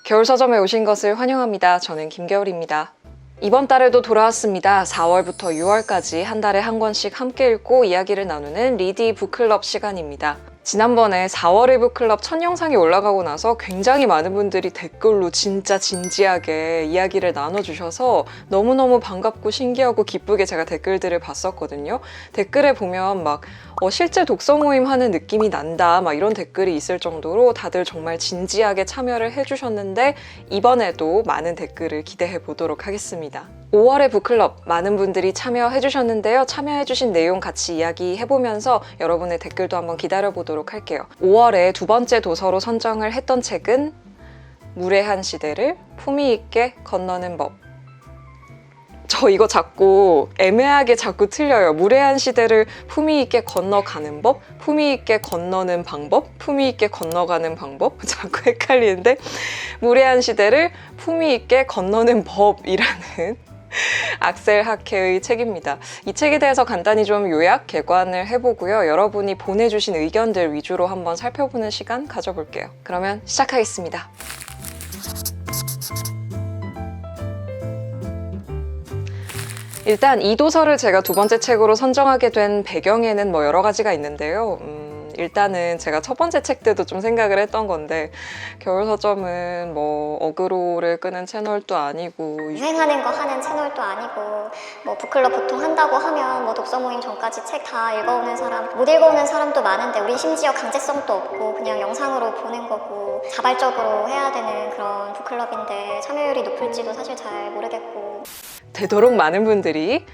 겨울 서점에 오신 것을 환영합니다. 저는 김겨울입니다. 이번 달에도 돌아왔습니다. 4월부터 6월까지 한 달에 한 권씩 함께 읽고 이야기를 나누는 리디 북클럽 시간입니다. 지난번에 4월의 북클럽 첫 영상이 올라가고 나서 굉장히 많은 분들이 댓글로 진짜 진지하게 이야기를 나눠주셔서 너무너무 반갑고 신기하고 기쁘게 제가 댓글들을 봤었거든요. 댓글에 보면 막 실제 독서 모임 하는 느낌이 난다 막 이런 댓글이 있을 정도로 다들 정말 진지하게 참여를 해주셨는데 이번에도 많은 댓글을 기대해 보도록 하겠습니다. 5월의 북클럽 많은 분들이 참여해 주셨는데요. 참여해 주신 내용 같이 이야기해보면서 여러분의 댓글도 한번 기다려보도록 할게요. 5월에 두 번째 도서로 선정을 했던 책은 무례한 시대를 품위 있게 건너는 법. 저 이거 자꾸 애매하게 자꾸 틀려요. 무례한 시대를 품위 있게 건너가는 법, 품위 있게 건너는 방법, 품위 있게 건너가는 방법 자꾸 헷갈리는데 무례한 시대를 품위 있게 건너는 법이라는 악셀 하케의 책입니다. 이 책에 대해서 간단히 좀 요약, 개관을 해보고요. 여러분이 보내주신 의견들 위주로 한번 살펴보는 시간 가져볼게요. 그러면 시작하겠습니다. 일단 이 도서를 제가 두 번째 책으로 선정하게 된 배경에는 여러 가지가 있는데요. 일단은 제가 첫 번째 책 때도 좀 생각을 했던 건데 겨울 서점은 어그로를 끄는 채널도 아니고 유행하는 거 하는 채널도 아니고 북클럽 보통 한다고 하면 독서 모임 전까지 책 다 읽어오는 사람, 못 읽어오는 사람도 많은데 우린 심지어 강제성도 없고 그냥 영상으로 보는 거고 자발적으로 해야 되는 그런 북클럽인데 참여율이 높을지도 사실 잘 모르겠고 되도록 많은 분들이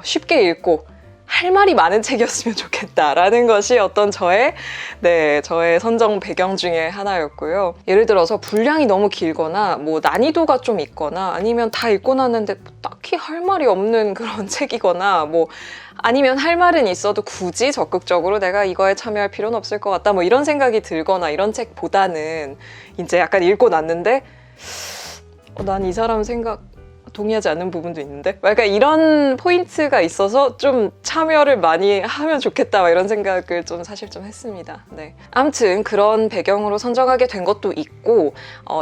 쉽게 읽고 할 말이 많은 책이었으면 좋겠다라는 것이 어떤 저의 선정 배경 중에 하나였고요. 예를 들어서 분량이 너무 길거나 난이도가 좀 있거나 아니면 다 읽고 났는데 딱히 할 말이 없는 그런 책이거나 아니면 할 말은 있어도 굳이 적극적으로 내가 이거에 참여할 필요는 없을 것 같다 이런 생각이 들거나 이런 책보다는 이제 약간 읽고 났는데 난 이 사람 생각 동의하지 않는 부분도 있는데 약간 이런 포인트가 있어서 좀 참여를 많이 하면 좋겠다 이런 생각을 사실 좀 했습니다. 아무튼 그런 배경으로 선정하게 된 것도 있고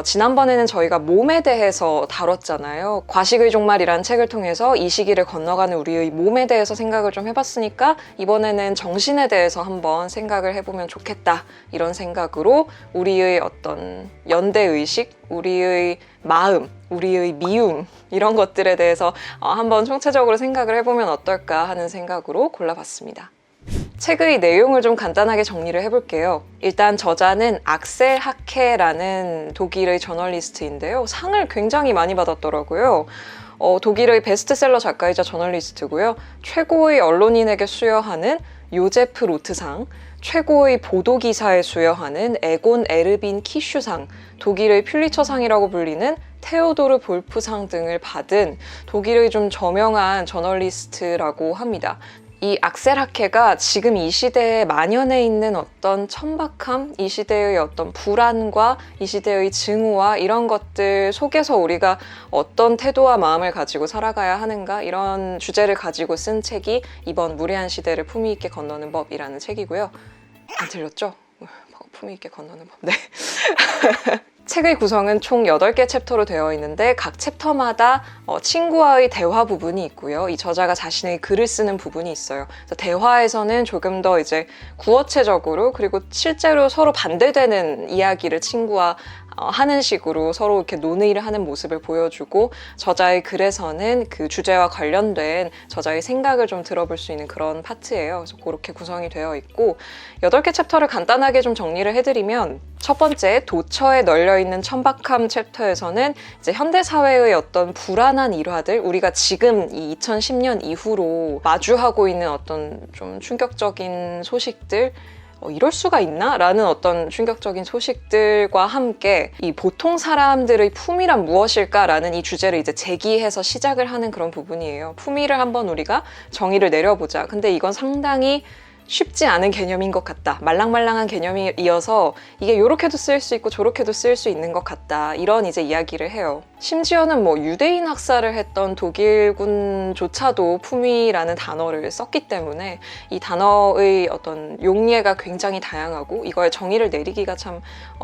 지난번에는 저희가 몸에 대해서 다뤘잖아요. 과식의 종말이라는 책을 통해서 이 시기를 건너가는 우리의 몸에 대해서 생각을 좀 해봤으니까 이번에는 정신에 대해서 한번 생각을 해보면 좋겠다 이런 생각으로 우리의 어떤 연대의식, 우리의 마음, 우리의 미움 이런 것들에 대해서 한번 총체적으로 생각을 해보면 어떨까 하는 생각으로 골라봤습니다. 책의 내용을 좀 간단하게 정리를 해볼게요. 일단 저자는 악셀 하케라는 독일의 저널리스트인데요. 상을 굉장히 많이 받았더라고요. 독일의 베스트셀러 작가이자 저널리스트고요. 최고의 언론인에게 수여하는 요제프 로트상, 최고의 보도기사에 수여하는 에곤 에르빈 키슈상, 독일의 퓰리처상이라고 불리는 테오도르 볼프상 등을 받은 독일의 좀 저명한 저널리스트라고 합니다. 이 악셀 하케가 지금 이 시대에 만연해 있는 어떤 천박함, 이 시대의 어떤 불안과 이 시대의 증오와 이런 것들 속에서 우리가 어떤 태도와 마음을 가지고 살아가야 하는가 이런 주제를 가지고 쓴 책이 이번 무례한 시대를 품위 있게 건너는 법이라는 책이고요. 안 틀렸죠? 품위 있게 건너는 법. 네. 책의 구성은 총 8개 챕터로 되어 있는데 각 챕터마다 친구와의 대화 부분이 있고요. 이 저자가 자신의 글을 쓰는 부분이 있어요. 그래서 대화에서는 조금 더 이제 구어체적으로 그리고 실제로 서로 반대되는 이야기를 친구와 하는 식으로 서로 이렇게 논의를 하는 모습을 보여주고 저자의 글에서는 그 주제와 관련된 저자의 생각을 좀 들어볼 수 있는 그런 파트예요. 그래서 그렇게 구성이 되어 있고 8개 챕터를 간단하게 좀 정리를 해드리면 첫 번째 도처에 널려있는 천박함 챕터에서는 이제 현대사회의 어떤 불안한 일화들 우리가 지금 이 2010년 이후로 마주하고 있는 어떤 좀 충격적인 소식들 이럴 수가 있나? 라는 어떤 충격적인 소식들과 함께 이 보통 사람들의 품위란 무엇일까? 라는 이 주제를 이제 제기해서 시작을 하는 그런 부분이에요. 품위를 한번 우리가 정의를 내려보자. 근데 이건 상당히 쉽지 않은 개념인 것 같다. 말랑말랑한 개념이어서 이게 요렇게도 쓰일 수 있고 저렇게도 쓰일 수 있는 것 같다. 이런 이제 이야기를 해요. 심지어는 뭐 유대인 학살을 했던 독일군조차도 품위라는 단어를 썼기 때문에 이 단어의 어떤 용례가 굉장히 다양하고 이거에 정의를 내리기가 참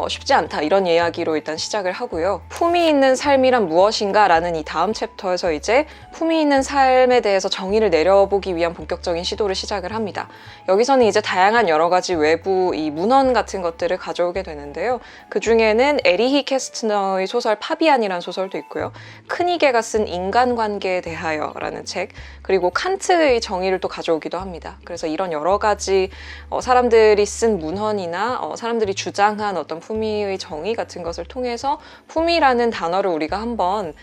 쉽지 않다. 이런 이야기로 일단 시작을 하고요. 품위 있는 삶이란 무엇인가 라는 이 다음 챕터에서 이제 품위 있는 삶에 대해서 정의를 내려보기 위한 본격적인 시도를 시작을 합니다. 여기서는 이제 다양한 여러 가지 외부 이 문헌 같은 것들을 가져오게 되는데요. 그 중에는 에리히 캐스트너의 소설 파비안이라는 소설도 있고요. 크니게가 쓴 인간관계에 대하여라는 책, 그리고 칸트의 정의를 또 가져오기도 합니다. 그래서 이런 여러 가지 사람들이 쓴 문헌이나 사람들이 주장한 어떤 품위의 정의 같은 것을 통해서 품위라는 단어를 우리가 한번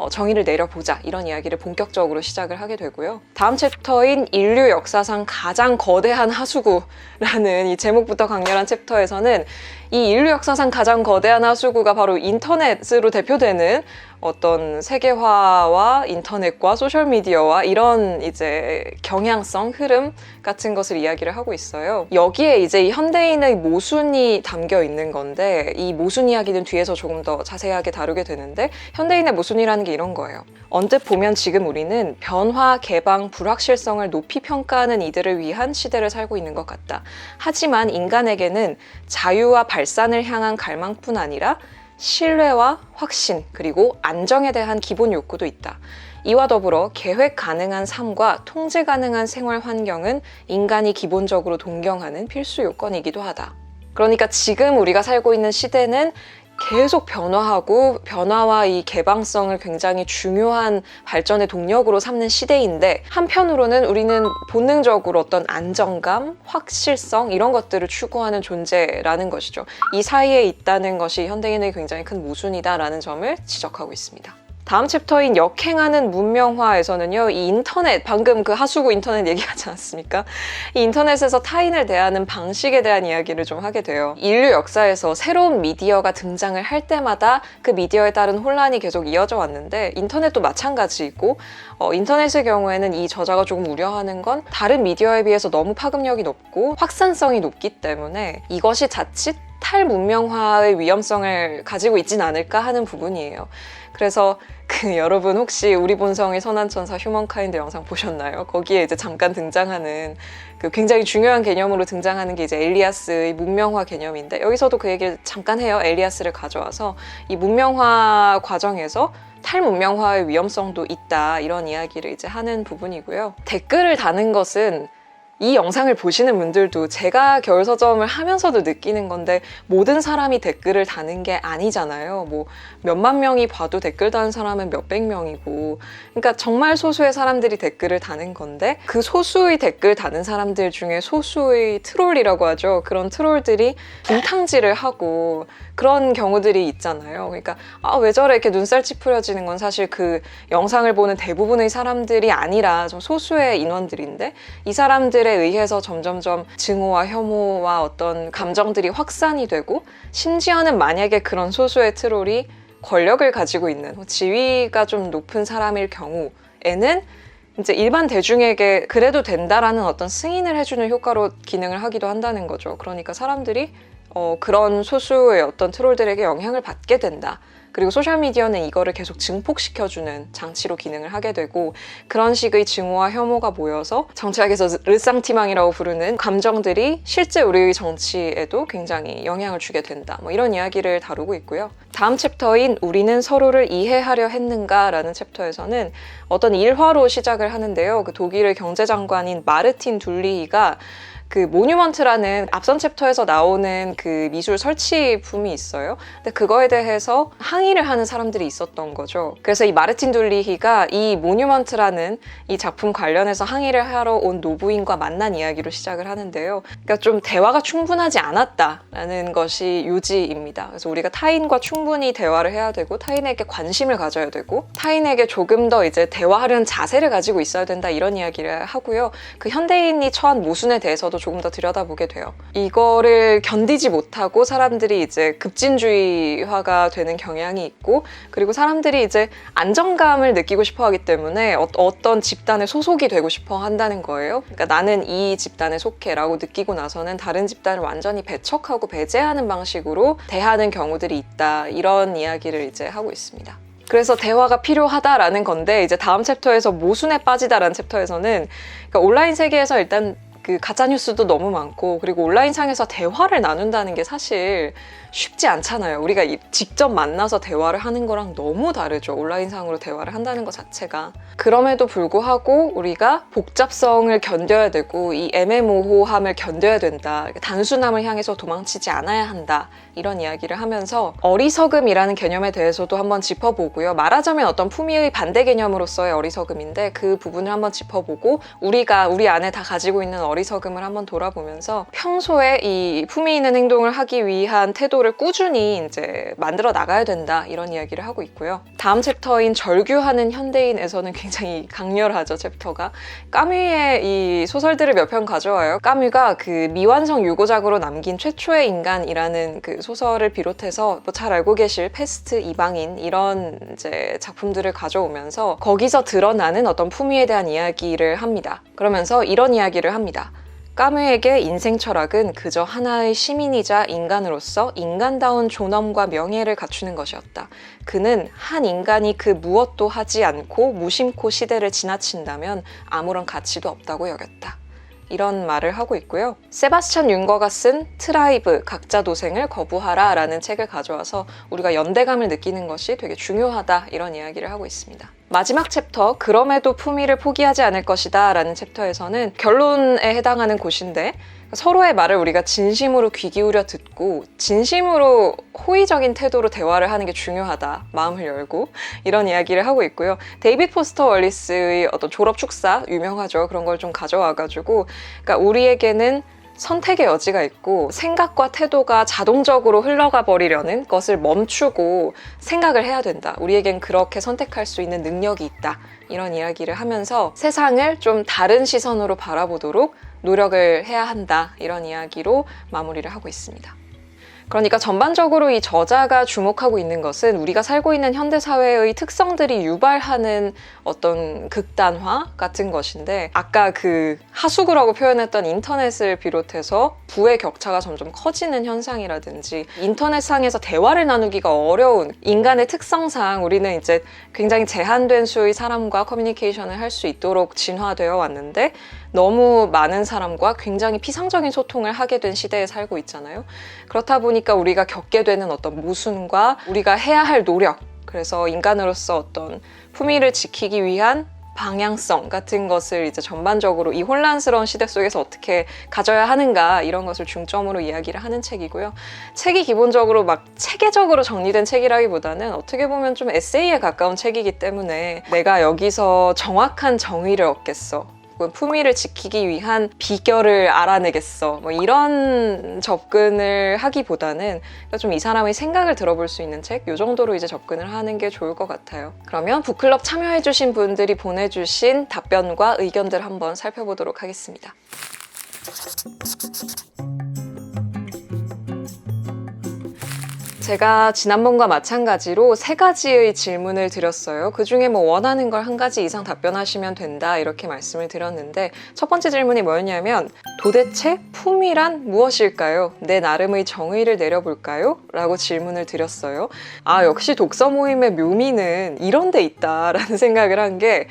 정의를 내려보자, 이런 이야기를 본격적으로 시작을 하게 되고요. 다음 챕터인 인류 역사상 가장 거대한 하수구라는 이 제목부터 강렬한 챕터에서는 이 인류 역사상 가장 거대한 하수구가 바로 인터넷으로 대표되는 어떤 세계화와 인터넷과 소셜미디어와 이런 이제 경향성, 흐름 같은 것을 이야기를 하고 있어요. 여기에 이제 이 현대인의 모순이 담겨 있는 건데, 이 모순 이야기는 뒤에서 조금 더 자세하게 다루게 되는데, 현대인의 모순이라는 게 이런 거예요. 언뜻 보면 지금 우리는 변화, 개방, 불확실성을 높이 평가하는 이들을 위한 시대를 살고 있는 것 같다. 하지만 인간에게는 자유와 발산을 향한 갈망뿐 아니라 신뢰와 확신, 그리고 안정에 대한 기본 욕구도 있다. 이와 더불어 계획 가능한 삶과 통제 가능한 생활 환경은 인간이 기본적으로 동경하는 필수 요건이기도 하다. 그러니까 지금 우리가 살고 있는 시대는 계속 변화하고 변화와 이 개방성을 굉장히 중요한 발전의 동력으로 삼는 시대인데, 한편으로는 우리는 본능적으로 어떤 안정감, 확실성 이런 것들을 추구하는 존재라는 것이죠. 이 사이에 있다는 것이 현대인의 굉장히 큰 모순이다라는 점을 지적하고 있습니다. 다음 챕터인 역행하는 문명화에서는요, 이 인터넷, 방금 그 하수구 인터넷 얘기하지 않았습니까? 이 인터넷에서 타인을 대하는 방식에 대한 이야기를 좀 하게 돼요. 인류 역사에서 새로운 미디어가 등장을 할 때마다 그 미디어에 따른 혼란이 계속 이어져 왔는데, 인터넷도 마찬가지이고, 인터넷의 경우에는 이 저자가 조금 우려하는 건 다른 미디어에 비해서 너무 파급력이 높고 확산성이 높기 때문에 이것이 자칫 탈문명화의 위험성을 가지고 있진 않을까 하는 부분이에요. 그래서 여러분 혹시 우리 본성의 선한천사 휴먼카인드 영상 보셨나요? 거기에 이제 잠깐 등장하는 그 굉장히 중요한 개념으로 등장하는 게 이제 엘리아스의 문명화 개념인데, 여기서도 그 얘기를 잠깐 해요. 엘리아스를 가져와서 이 문명화 과정에서 탈문명화의 위험성도 있다, 이런 이야기를 이제 하는 부분이고요. 댓글을 다는 것은 이 영상을 보시는 분들도 제가 겨울서점을 하면서도 느끼는 건데, 모든 사람이 댓글을 다는 게 아니잖아요. 뭐 몇만 명이 봐도 댓글 다는 사람은 몇백 명이고, 그러니까 정말 소수의 사람들이 댓글을 다는 건데, 그 소수의 댓글 다는 사람들 중에 소수의 트롤이라고 하죠. 그런 트롤들이 분탕질을 하고 그런 경우들이 있잖아요. 그러니까 왜 저래 이렇게 눈살 찌푸려지는 건 사실 그 영상을 보는 대부분의 사람들이 아니라 좀 소수의 인원들인데, 이 사람들에 의해서 점점점 증오와 혐오와 어떤 감정들이 확산이 되고, 심지어는 만약에 그런 소수의 트롤이 권력을 가지고 있는 지위가 좀 높은 사람일 경우에는 이제 일반 대중에게 그래도 된다라는 어떤 승인을 해주는 효과로 기능을 하기도 한다는 거죠. 그러니까 사람들이 그런 소수의 어떤 트롤들에게 영향을 받게 된다. 그리고 소셜미디어는 이거를 계속 증폭시켜주는 장치로 기능을 하게 되고, 그런 식의 증오와 혐오가 모여서 정치학에서 르상티망이라고 부르는 감정들이 실제 우리의 정치에도 굉장히 영향을 주게 된다. 뭐 이런 이야기를 다루고 있고요. 다음 챕터인 우리는 서로를 이해하려 했는가 라는 챕터에서는 어떤 일화로 시작을 하는데요. 그 독일의 경제장관인 마르틴 둘리히가 그 모뉴먼트라는 앞선 챕터에서 나오는 그 미술 설치품이 있어요. 근데 그거에 대해서 항의를 하는 사람들이 있었던 거죠. 그래서 이 마르틴 둘리히가 이 모뉴먼트라는 이 작품 관련해서 항의를 하러 온 노부인과 만난 이야기로 시작을 하는데요. 그러니까 좀 대화가 충분하지 않았다라는 것이 요지입니다. 그래서 우리가 타인과 충분히 대화를 해야 되고, 타인에게 관심을 가져야 되고, 타인에게 조금 더 이제 대화하려는 자세를 가지고 있어야 된다, 이런 이야기를 하고요. 그 현대인이 처한 모순에 대해서도 대해서도 조금 더 들여다보게 돼요. 이거를 견디지 못하고 사람들이 이제 급진주의화가 되는 경향이 있고, 그리고 사람들이 이제 안정감을 느끼고 싶어 하기 때문에 어떤 집단에 소속이 되고 싶어 한다는 거예요. 그러니까 나는 이 집단에 속해 라고 느끼고 나서는 다른 집단을 완전히 배척하고 배제하는 방식으로 대하는 경우들이 있다. 이런 이야기를 이제 하고 있습니다. 그래서 대화가 필요하다라는 건데, 이제 다음 챕터에서 모순에 빠지다라는 챕터에서는, 그러니까 온라인 세계에서 일단 그 가짜뉴스도 너무 많고, 그리고 온라인상에서 대화를 나눈다는 게 사실 쉽지 않잖아요. 우리가 직접 만나서 대화를 하는 거랑 너무 다르죠. 온라인상으로 대화를 한다는 것 자체가. 그럼에도 불구하고 우리가 복잡성을 견뎌야 되고 이 애매모호함을 견뎌야 된다. 단순함을 향해서 도망치지 않아야 한다. 이런 이야기를 하면서 어리석음이라는 개념에 대해서도 한번 짚어보고요. 말하자면 어떤 품위의 반대 개념으로서의 어리석음인데, 그 부분을 한번 짚어보고 우리 안에 다 가지고 있는 어리석음을 한번 돌아보면서 평소에 이 품위 있는 행동을 하기 위한 태도를 꾸준히 이제 만들어 나가야 된다, 이런 이야기를 하고 있고요. 다음 챕터인 절규하는 현대인에서는 굉장히 강렬하죠, 챕터가. 까뮈의 이 소설들을 몇 편 가져와요. 까뮈가 그 미완성 유고작으로 남긴 최초의 인간이라는 그 소설을 비롯해서 뭐 잘 알고 계실 패스트, 이방인 이런 이제 작품들을 가져오면서 거기서 드러나는 어떤 품위에 대한 이야기를 합니다. 그러면서 이런 이야기를 합니다. 까뮈에게 인생 철학은 그저 하나의 시민이자 인간으로서 인간다운 존엄과 명예를 갖추는 것이었다. 그는 한 인간이 그 무엇도 하지 않고 무심코 시대를 지나친다면 아무런 가치도 없다고 여겼다. 이런 말을 하고 있고요. 세바스찬 융거가 쓴 트라이브, 각자 도생을 거부하라 라는 책을 가져와서 우리가 연대감을 느끼는 것이 되게 중요하다, 이런 이야기를 하고 있습니다. 마지막 챕터, 그럼에도 품위를 포기하지 않을 것이다 라는 챕터에서는 결론에 해당하는 곳인데, 서로의 말을 우리가 진심으로 귀 기울여 듣고 진심으로 호의적인 태도로 대화를 하는 게 중요하다, 마음을 열고, 이런 이야기를 하고 있고요. 데이빗 포스터 월리스의 어떤 졸업 축사, 유명하죠. 그런 걸 좀 가져와가지고, 그러니까 우리에게는 선택의 여지가 있고 생각과 태도가 자동적으로 흘러가 버리려는 것을 멈추고 생각을 해야 된다. 우리에겐 그렇게 선택할 수 있는 능력이 있다. 이런 이야기를 하면서 세상을 좀 다른 시선으로 바라보도록 노력을 해야 한다. 이런 이야기로 마무리를 하고 있습니다. 그러니까 전반적으로 이 저자가 주목하고 있는 것은 우리가 살고 있는 현대사회의 특성들이 유발하는 어떤 극단화 같은 것인데, 아까 그 하수구라고 표현했던 인터넷을 비롯해서 부의 격차가 점점 커지는 현상이라든지, 인터넷상에서 대화를 나누기가 어려운 인간의 특성상 우리는 이제 굉장히 제한된 수의 사람과 커뮤니케이션을 할 수 있도록 진화되어 왔는데, 너무 많은 사람과 굉장히 피상적인 소통을 하게 된 시대에 살고 있잖아요. 그렇다 보니까 우리가 겪게 되는 어떤 모순과 우리가 해야 할 노력, 그래서 인간으로서 어떤 품위를 지키기 위한 방향성 같은 것을 이제 전반적으로 이 혼란스러운 시대 속에서 어떻게 가져야 하는가, 이런 것을 중점으로 이야기를 하는 책이고요. 책이 기본적으로 막 체계적으로 정리된 책이라기보다는 어떻게 보면 좀 에세이에 가까운 책이기 때문에 내가 여기서 정확한 정의를 얻겠어, 품위를 지키기 위한 비결을 알아내겠어, 뭐 이런 접근을 하기보다는 좀 이 사람의 생각을 들어볼 수 있는 책, 이 정도로 이제 접근을 하는 게 좋을 것 같아요. 그러면 북클럽 참여해주신 분들이 보내주신 답변과 의견들 한번 살펴보도록 하겠습니다. 제가 지난번과 마찬가지로 3가지의 질문을 드렸어요. 그 중에 뭐 원하는 걸 1가지 이상 답변하시면 된다, 이렇게 말씀을 드렸는데, 첫 번째 질문이 뭐였냐면, 도대체 품위란 무엇일까요? 내 나름의 정의를 내려볼까요? 라고 질문을 드렸어요. 아, 역시 독서 모임의 묘미는 이런 데 있다라는 생각을 한 게,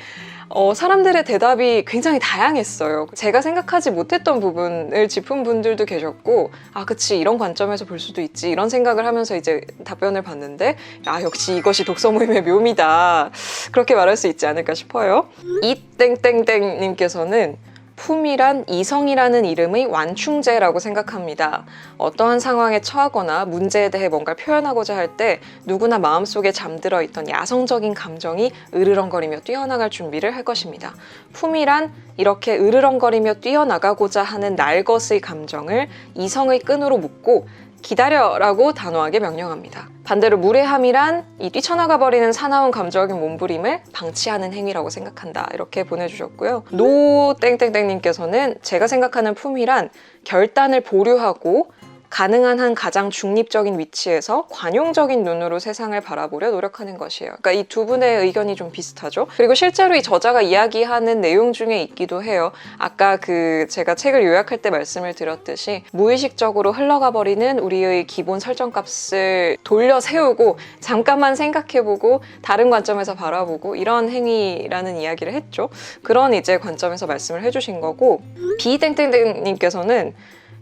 사람들의 대답이 굉장히 다양했어요. 제가 생각하지 못했던 부분을 짚은 분들도 계셨고, 아, 그치, 이런 관점에서 볼 수도 있지, 이런 생각을 하면서 이제 답변을 봤는데, 아, 역시 이것이 독서 모임의 묘미다, 그렇게 말할 수 있지 않을까 싶어요. 이땡땡땡님께서는 품이란 이성이라는 이름의 완충제라고 생각합니다. 어떠한 상황에 처하거나 문제에 대해 뭔가 표현하고자 할 때 누구나 마음속에 잠들어 있던 야성적인 감정이 으르렁거리며 뛰어나갈 준비를 할 것입니다. 품이란 이렇게 으르렁거리며 뛰어나가고자 하는 날 것의 감정을 이성의 끈으로 묶고 기다려라고 단호하게 명령합니다. 반대로 무례함이란 이 뛰쳐나가 버리는 사나운 감정의 몸부림을 방치하는 행위라고 생각한다. 이렇게 보내주셨고요. 노땡땡땡님께서는 제가 생각하는 품위란 결단을 보류하고 가능한 한 가장 중립적인 위치에서 관용적인 눈으로 세상을 바라보려 노력하는 것이에요. 그러니까 이 두 분의 의견이 좀 비슷하죠. 그리고 실제로 이 저자가 이야기하는 내용 중에 있기도 해요. 아까 제가 책을 요약할 때 말씀을 드렸듯이 무의식적으로 흘러가 버리는 우리의 기본 설정값을 돌려 세우고 잠깐만 생각해보고 다른 관점에서 바라보고 이런 행위라는 이야기를 했죠. 그런 이제 관점에서 말씀을 해주신 거고, 비땡땡땡님께서는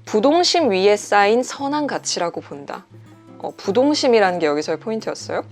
부동심 위에 쌓인 선한 가치라고 본다. 부동심이라는 게 여기서의 포인트였어요.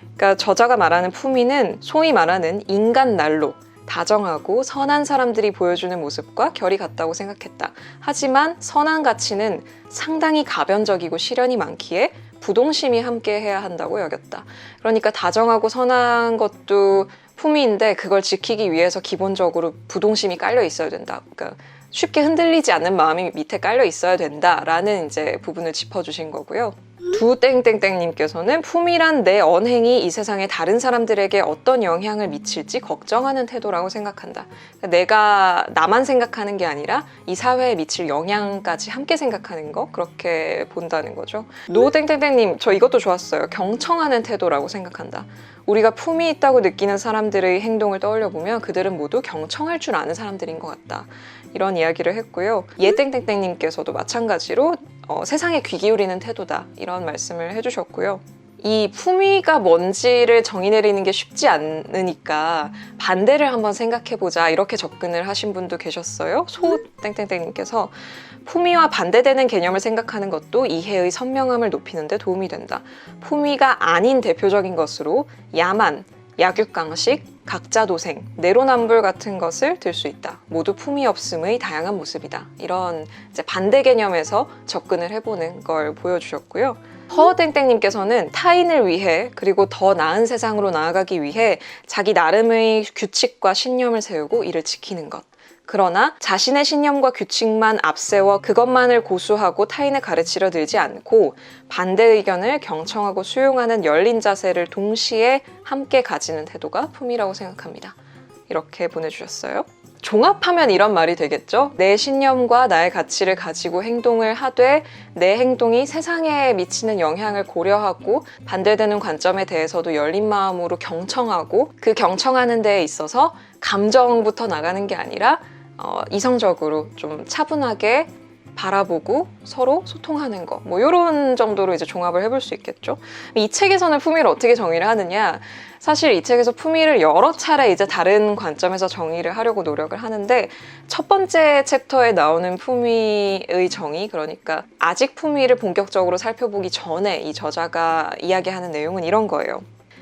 그러니까 저자가 말하는 품위는 소위 말하는 인간 난로, 다정하고 선한 사람들이 보여주는 모습과 결이 같다고 생각했다. 하지만 선한 가치는 상당히 가변적이고 시련이 많기에 부동심이 함께 해야 한다고 여겼다. 그러니까 다정하고 선한 것도 품위인데 그걸 지키기 위해서 기본적으로 부동심이 깔려 있어야 된다. 그러니까 쉽게 흔들리지 않는 마음이 밑에 깔려 있어야 된다라는 이제 부분을 짚어주신 거고요. 두땡땡땡님께서는 품위란 내 언행이 이 세상의 다른 사람들에게 어떤 영향을 미칠지 걱정하는 태도라고 생각한다. 내가 나만 생각하는 게 아니라 이 사회에 미칠 영향까지 함께 생각하는 거, 그렇게 본다는 거죠. 노땡땡땡님, 저 이것도 좋았어요. 경청하는 태도라고 생각한다. 우리가 품위 있다고 느끼는 사람들의 행동을 떠올려 보면 그들은 모두 경청할 줄 아는 사람들인 것 같다. 이런 이야기를 했고요. 예땡땡땡님께서도 마찬가지로 세상에 귀 기울이는 태도다. 이런 말씀을 해주셨고요. 이 품위가 뭔지를 정의 내리는 게 쉽지 않으니까 반대를 한번 생각해보자, 이렇게 접근을 하신 분도 계셨어요. 소땡땡땡님께서 품위와 반대되는 개념을 생각하는 것도 이해의 선명함을 높이는 데 도움이 된다. 품위가 아닌 대표적인 것으로 야만, 약육강식, 각자도생, 내로남불 같은 것을 들 수 있다. 모두 품위 없음의 다양한 모습이다. 이런 이제 반대 개념에서 접근을 해보는 걸 보여주셨고요. 허땡땡님께서는 타인을 위해 그리고 더 나은 세상으로 나아가기 위해 자기 나름의 규칙과 신념을 세우고 이를 지키는 것. 그러나 자신의 신념과 규칙만 앞세워 그것만을 고수하고 타인을 가르치려 들지 않고 반대 의견을 경청하고 수용하는 열린 자세를 동시에 함께 가지는 태도가 품위라고 생각합니다. 이렇게 보내주셨어요. 종합하면 이런 말이 되겠죠. 내 신념과 나의 가치를 가지고 행동을 하되 내 행동이 세상에 미치는 영향을 고려하고 반대되는 관점에 대해서도 열린 마음으로 경청하고 그 경청하는 데에 있어서 감정부터 나가는 게 아니라 이성적으로 좀 차분하게 바라보고 서로 소통하는 거, 뭐 이런 정도로 이제 종합을 해볼 수 있겠죠. 이 책에서는 품위를 어떻게 정의를 하느냐, 사실 이 책에서 품위를 여러 차례 이제 다른 관점에서 정의를 하려고 노력을 하는데, 첫 번째 챕터에 나오는 품위의 정의, 그러니까 아직 품위를 본격적으로 살펴보기 전에 이 저자가 이야기하는 내용은 이런 거예요.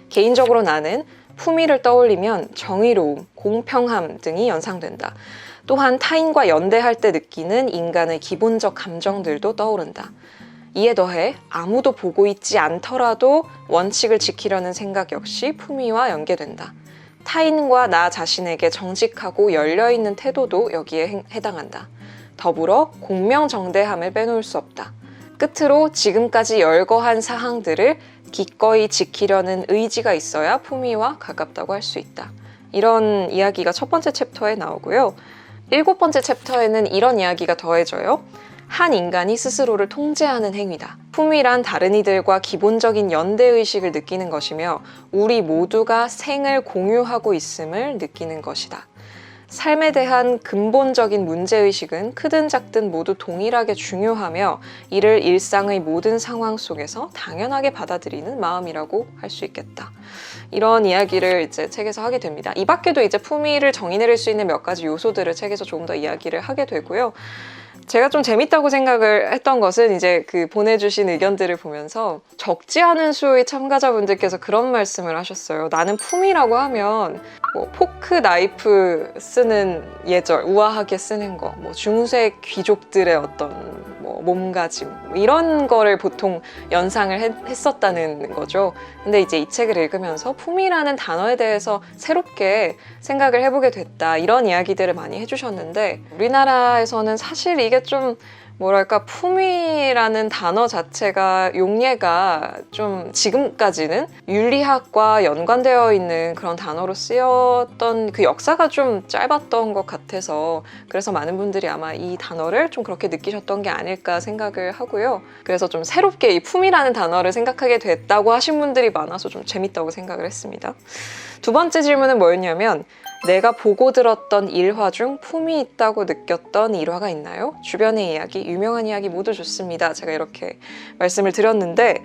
개인적으로 나는 품위를 떠올리면 정의로움, 공평함 등이 연상된다. 또한 타인과 연대할 때 느끼는 인간의 기본적 감정들도 떠오른다. 이에 더해 아무도 보고 있지 않더라도 원칙을 지키려는 생각 역시 품위와 연계된다. 타인과 나 자신에게 정직하고 열려있는 태도도 여기에 해당한다. 더불어 공명정대함을 빼놓을 수 없다. 끝으로 지금까지 열거한 사항들을 기꺼이 지키려는 의지가 있어야 품위와 가깝다고 할 수 있다. 이런 이야기가 첫 번째 챕터에 나오고요. 7번째 챕터에는 이런 이야기가 더해져요. 한 인간이 스스로를 통제하는 행위다. 품위란 다른 이들과 기본적인 연대의식을 느끼는 것이며 우리 모두가 생을 공유하고 있음을 느끼는 것이다. 삶에 대한 근본적인 문제의식은 크든 작든 모두 동일하게 중요하며 이를 일상의 모든 상황 속에서 당연하게 받아들이는 마음이라고 할 수 있겠다. 이런 이야기를 이제 책에서 하게 됩니다. 이 밖에도 이제 품위를 정의 내릴 수 있는 몇 가지 요소들을 책에서 조금 더 이야기를 하게 되고요. 제가 좀 재밌다고 생각을 했던 것은 이제 그 보내주신 의견들을 보면서 적지 않은 수의 참가자분들께서 그런 말씀을 하셨어요. 나는 품위라고 하면 뭐 포크, 나이프 쓰는 예절, 우아하게 쓰는 거, 뭐 중세 귀족들의 어떤 뭐 몸가짐 이런 거를 보통 연상을 했었다는 거죠. 근데 이제 이 책을 읽으면서 품위라는 단어에 대해서 새롭게 생각을 해보게 됐다, 이런 이야기들을 많이 해주셨는데, 우리나라에서는 사실 이게 좀 뭐랄까 품위라는 단어 자체가 용례가 좀 지금까지는 윤리학과 연관되어 있는 그런 단어로 쓰였던 그 역사가 좀 짧았던 것 같아서 그래서 많은 분들이 아마 이 단어를 좀 그렇게 느끼셨던 게 아닐까 생각을 하고요. 그래서 좀 새롭게 이 품위라는 단어를 생각하게 됐다고 하신 분들이 많아서 좀 재밌다고 생각을 했습니다. 두 번째 질문은 뭐였냐면 내가 보고 들었던 일화 중 품이 있다고 느꼈던 일화가 있나요? 주변의 이야기, 유명한 이야기 모두 좋습니다. 제가 이렇게 말씀을 드렸는데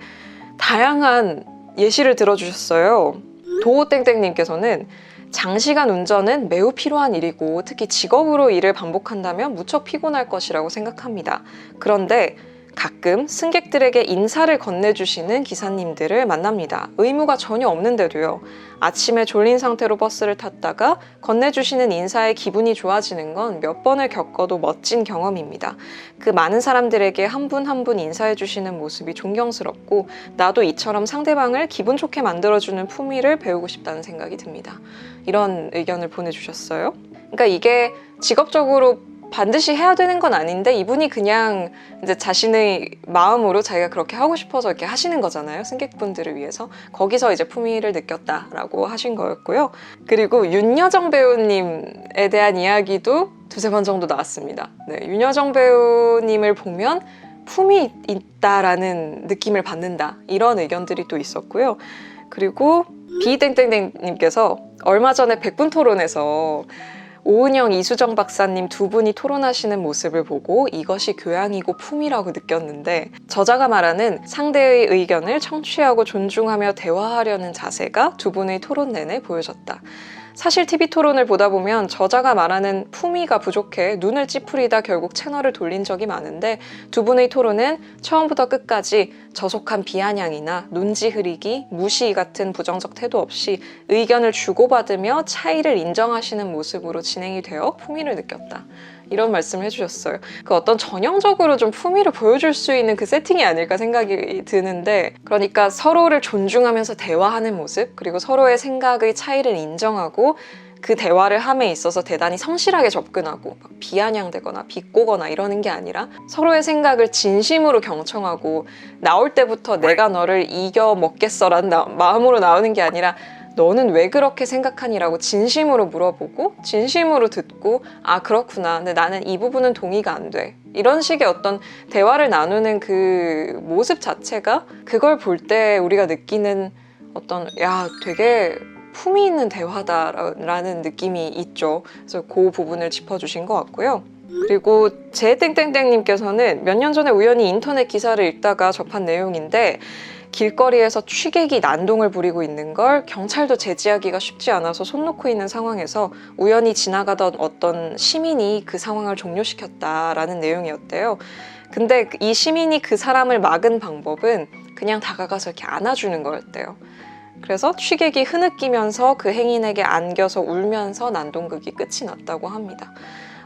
다양한 예시를 들어주셨어요. 도호땡땡님께서는 장시간 운전은 매우 필요한 일이고 특히 직업으로 일을 반복한다면 무척 피곤할 것이라고 생각합니다. 그런데 가끔 승객들에게 인사를 건네주시는 기사님들을 만납니다. 의무가 전혀 없는데도요. 아침에 졸린 상태로 버스를 탔다가 건네주시는 인사에 기분이 좋아지는 건 몇 번을 겪어도 멋진 경험입니다. 그 많은 사람들에게 한 분 한 분 인사해주시는 모습이 존경스럽고 나도 이처럼 상대방을 기분 좋게 만들어주는 품위를 배우고 싶다는 생각이 듭니다. 이런 의견을 보내주셨어요. 그러니까 이게 직업적으로 반드시 해야 되는 건 아닌데 이분이 그냥 이제 자신의 마음으로 자기가 그렇게 하고 싶어서 이렇게 하시는 거잖아요. 승객분들을 위해서. 거기서 이제 품위를 느꼈다라고 하신 거였고요. 그리고 윤여정 배우님에 대한 이야기도 두세 번 정도 나왔습니다. 네, 윤여정 배우님을 보면 품이 있다라는 느낌을 받는다. 이런 의견들이 또 있었고요. 그리고 비땡땡땡님께서 얼마 전에 백분토론에서 오은영, 이수정 박사님 두 분이 토론하시는 모습을 보고 이것이 교양이고 품위라고 느꼈는데 저자가 말하는 상대의 의견을 청취하고 존중하며 대화하려는 자세가 두 분의 토론 내내 보여졌다. 사실 TV 토론을 보다 보면 저자가 말하는 품위가 부족해 눈을 찌푸리다 결국 채널을 돌린 적이 많은데 두 분의 토론은 처음부터 끝까지 저속한 비아냥이나 눈지 흐리기, 무시 같은 부정적 태도 없이 의견을 주고받으며 차이를 인정하시는 모습으로 진행이 되어 품위를 느꼈다. 이런 말씀을 해주셨어요. 그 어떤 전형적으로 좀 품위를 보여줄 수 있는 그 세팅이 아닐까 생각이 드는데 그러니까 서로를 존중하면서 대화하는 모습 그리고 서로의 생각의 차이를 인정하고 그 대화를 함에 있어서 대단히 성실하게 접근하고 막 비아냥대거나 비꼬거나 이러는 게 아니라 서로의 생각을 진심으로 경청하고 나올 때부터 내가 너를 이겨먹겠어라는 마음으로 나오는 게 아니라 너는 왜 그렇게 생각하니라고 진심으로 물어보고 진심으로 듣고 아 그렇구나 근데 나는 이 부분은 동의가 안 돼 이런 식의 어떤 대화를 나누는 그 모습 자체가 그걸 볼 때 우리가 느끼는 어떤 야 되게 품위 있는 대화다라는 느낌이 있죠. 그래서 그 부분을 짚어주신 것 같고요. 그리고 제땡땡땡님께서는 몇 년 전에 우연히 인터넷 기사를 읽다가 접한 내용인데 길거리에서 취객이 난동을 부리고 있는 걸 경찰도 제지하기가 쉽지 않아서 손 놓고 있는 상황에서 우연히 지나가던 어떤 시민이 그 상황을 종료시켰다라는 내용이었대요. 근데 이 시민이 그 사람을 막은 방법은 그냥 다가가서 이렇게 안아주는 거였대요. 그래서 취객이 흐느끼면서 그 행인에게 안겨서 울면서 난동극이 끝이 났다고 합니다.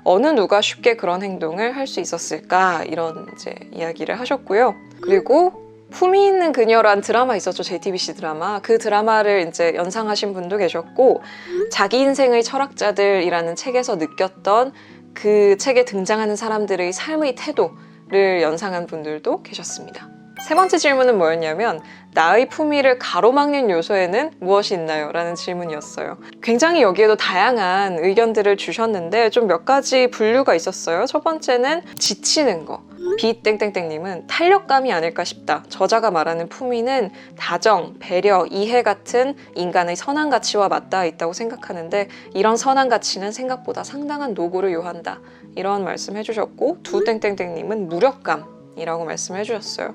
어느 누가 쉽게 그런 행동을 할 수 있었을까 이런 이제 이야기를 하셨고요. 그리고 품위 있는 그녀란 드라마 있었죠. JTBC 드라마. 그 드라마를 이제 연상하신 분도 계셨고 자기 인생의 철학자들이라는 책에서 느꼈던 그 책에 등장하는 사람들의 삶의 태도를 연상한 분들도 계셨습니다. 세 번째 질문은 뭐였냐면 나의 품위를 가로막는 요소에는 무엇이 있나요? 라는 질문이었어요. 굉장히 여기에도 다양한 의견들을 주셨는데 좀 몇 가지 분류가 있었어요. 첫 번째는 지치는 거. 비땡땡땡님은 탄력감이 아닐까 싶다. 저자가 말하는 품위는 다정, 배려, 이해 같은 인간의 선한 가치와 맞닿아 있다고 생각하는데 이런 선한 가치는 생각보다 상당한 노고를 요한다. 이런 말씀 해주셨고 두땡땡땡님은 무력감 이라고 말씀해 주셨어요.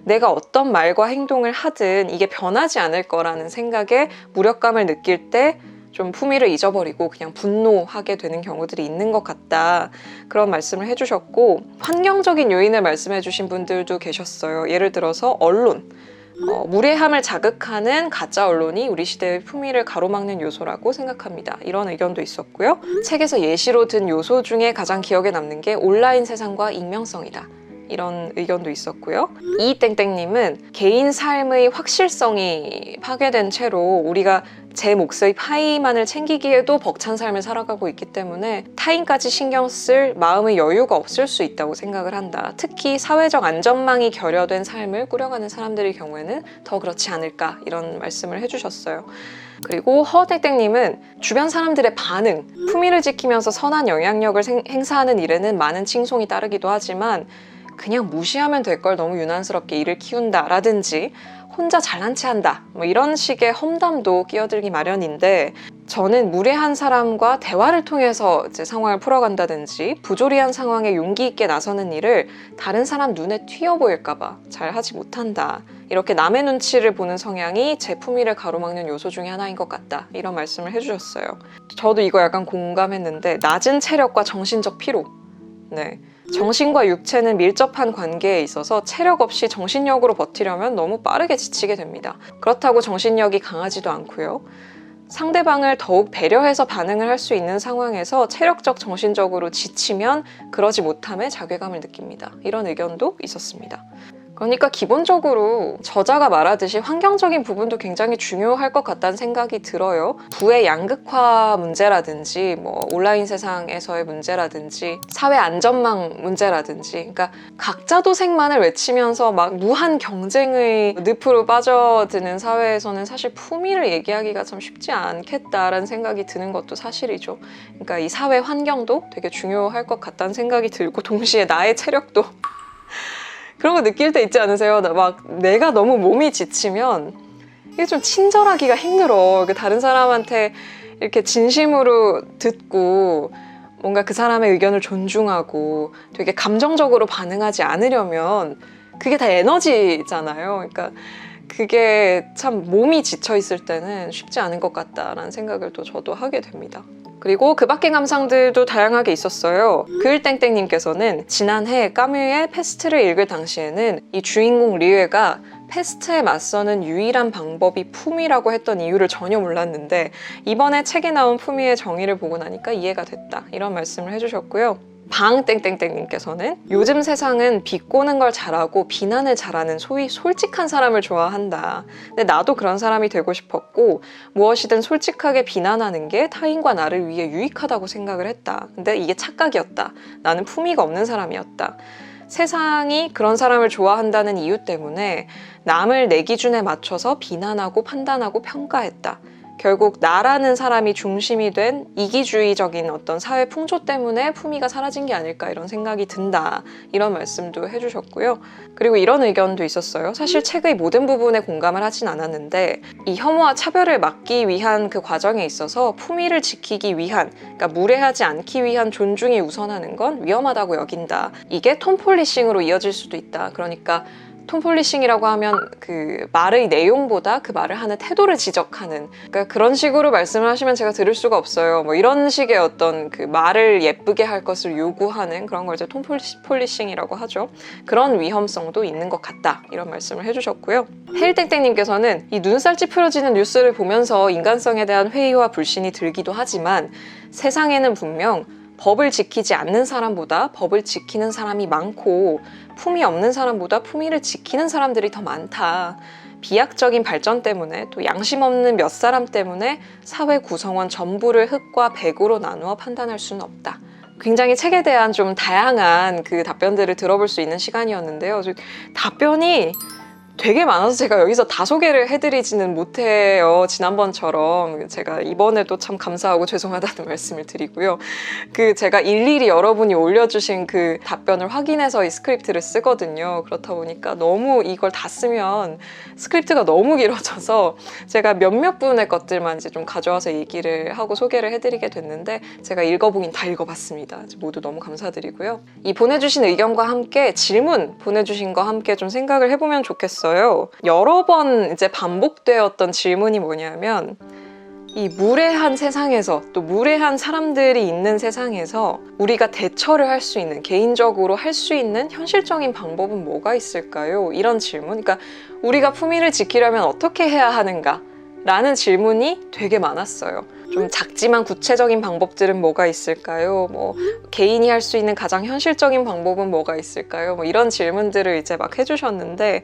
내가 어떤 말과 행동을 하든 이게 변하지 않을 거라는 생각에 무력감을 느낄 때 좀 품위를 잊어버리고 그냥 분노하게 되는 경우들이 있는 것 같다. 그런 말씀을 해주셨고 환경적인 요인을 말씀해 주신 분들도 계셨어요. 예를 들어서 언론. 무례함을 자극하는 가짜 언론이 우리 시대의 품위를 가로막는 요소라고 생각합니다. 이런 의견도 있었고요. 책에서 예시로 든 요소 중에 가장 기억에 남는 게 온라인 세상과 익명성이다. 이런 의견도 있었고요. 이땡땡님은 개인 삶의 확실성이 파괴된 채로 우리가 제 몫의 파이만을 챙기기에도 벅찬 삶을 살아가고 있기 때문에 타인까지 신경 쓸 마음의 여유가 없을 수 있다고 생각을 한다. 특히 사회적 안전망이 결여된 삶을 꾸려가는 사람들의 경우에는 더 그렇지 않을까, 이런 말씀을 해주셨어요. 그리고 허땡땡님은 주변 사람들의 반응, 품위를 지키면서 선한 영향력을 행사하는 일에는 많은 칭송이 따르기도 하지만 그냥 무시하면 될 걸 너무 유난스럽게 일을 키운다 라든지 혼자 잘난 체 한다, 뭐 이런 식의 험담도 끼어들기 마련인데, 저는 무례한 사람과 대화를 통해서 이제 상황을 풀어간다든지 부조리한 상황에 용기 있게 나서는 일을 다른 사람 눈에 튀어 보일까봐 잘 하지 못한다. 이렇게 남의 눈치를 보는 성향이 제 품위를 가로막는 요소 중에 하나인 것 같다, 이런 말씀을 해주셨어요. 저도 이거 약간 공감했는데, 낮은 체력과 정신적 피로, 네, 정신과 육체는 밀접한 관계에 있어서 체력 없이 정신력으로 버티려면 너무 빠르게 지치게 됩니다. 그렇다고 정신력이 강하지도 않고요. 상대방을 더욱 배려해서 반응을 할 수 있는 상황에서 체력적, 정신적으로 지치면 그러지 못함에 자괴감을 느낍니다. 이런 의견도 있었습니다. 그러니까 기본적으로 저자가 말하듯이 환경적인 부분도 굉장히 중요할 것 같다는 생각이 들어요. 부의 양극화 문제라든지 뭐 온라인 세상에서의 문제라든지 사회 안전망 문제라든지, 그러니까 각자 도생만을 외치면서 막 무한 경쟁의 늪으로 빠져드는 사회에서는 사실 품위를 얘기하기가 참 쉽지 않겠다라는 생각이 드는 것도 사실이죠. 그러니까 이 사회 환경도 되게 중요할 것 같다는 생각이 들고, 동시에 나의 체력도 그런 거 느낄 때 있지 않으세요? 막 내가 너무 몸이 지치면 이게 좀 친절하기가 힘들어. 다른 사람한테 이렇게 진심으로 듣고 뭔가 그 사람의 의견을 존중하고 되게 감정적으로 반응하지 않으려면 그게 다 에너지잖아요. 그러니까 그게 참 몸이 지쳐 있을 때는 쉽지 않은 것 같다라는 생각을 또 저도 하게 됩니다. 그리고 그 밖의 감상들도 다양하게 있었어요. 글땡땡님께서는 지난해 까뮈의 페스트를 읽을 당시에는 이 주인공 리에가 페스트에 맞서는 유일한 방법이 품위라고 했던 이유를 전혀 몰랐는데 이번에 책에 나온 품위의 정의를 보고 나니까 이해가 됐다, 이런 말씀을 해주셨고요. 방땡땡땡님께서는 요즘 세상은 비꼬는 걸 잘하고 비난을 잘하는 소위 솔직한 사람을 좋아한다. 근데 나도 그런 사람이 되고 싶었고 무엇이든 솔직하게 비난하는 게 타인과 나를 위해 유익하다고 생각을 했다. 근데 이게 착각이었다. 나는 품위가 없는 사람이었다. 세상이 그런 사람을 좋아한다는 이유 때문에 남을 내 기준에 맞춰서 비난하고 판단하고 평가했다. 결국 나라는 사람이 중심이 된 이기주의적인 어떤 사회 풍조 때문에 품위가 사라진 게 아닐까, 이런 생각이 든다, 이런 말씀도 해주셨고요. 그리고 이런 의견도 있었어요. 사실 책의 모든 부분에 공감을 하진 않았는데 이 혐오와 차별을 막기 위한 그 과정에 있어서 품위를 지키기 위한, 그러니까 무례하지 않기 위한 존중이 우선하는 건 위험하다고 여긴다. 이게 톤폴리싱으로 이어질 수도 있다. 그러니까 톤폴리싱이라고 하면 그 말의 내용보다 그 말을 하는 태도를 지적하는, 그러니까 그런 식으로 말씀을 하시면 제가 들을 수가 없어요. 뭐 이런 식의 어떤 그 말을 예쁘게 할 것을 요구하는 그런 걸 이제 톤폴리싱이라고 하죠. 그런 위험성도 있는 것 같다, 이런 말씀을 해주셨고요. 헤일땡땡님께서는 이 눈살 찌푸려지는 뉴스를 보면서 인간성에 대한 회의와 불신이 들기도 하지만 세상에는 분명 법을 지키지 않는 사람보다 법을 지키는 사람이 많고 품위 없는 사람보다 품위를 지키는 사람들이 더 많다. 비약적인 발전 때문에 또 양심 없는 몇 사람 때문에 사회 구성원 전부를 흑과 백으로 나누어 판단할 수는 없다. 굉장히 책에 대한 좀 다양한 그 답변들을 들어볼 수 있는 시간이었는데요. 답변이 되게 많아서 제가 여기서 다 소개를 해드리지는 못해요. 지난번처럼. 제가 이번에도 참 감사하고 죄송하다는 말씀을 드리고요. 제가 일일이 여러분이 올려주신 그 답변을 확인해서 이 스크립트를 쓰거든요. 그렇다 보니까 너무 이걸 다 쓰면 스크립트가 너무 길어져서 제가 몇몇 분의 것들만 이제 좀 가져와서 얘기를 하고 소개를 해드리게 됐는데, 제가 읽어보긴 다 읽어봤습니다. 모두 너무 감사드리고요. 이 보내주신 의견과 함께 질문 보내주신 거 함께 좀 생각을 해보면 좋겠어요. 여러 번 이제 반복되었던 질문이 뭐냐면, 이 무례한 세상에서, 또 무례한 사람들이 있는 세상에서 우리가 대처를 할 수 있는, 개인적으로 할 수 있는 현실적인 방법은 뭐가 있을까요? 이런 질문. 그러니까 우리가 품위를 지키려면 어떻게 해야 하는가? 라는 질문이 되게 많았어요. 좀 작지만 구체적인 방법들은 뭐가 있을까요? 뭐 개인이 할 수 있는 가장 현실적인 방법은 뭐가 있을까요? 뭐 이런 질문들을 이제 막 해주셨는데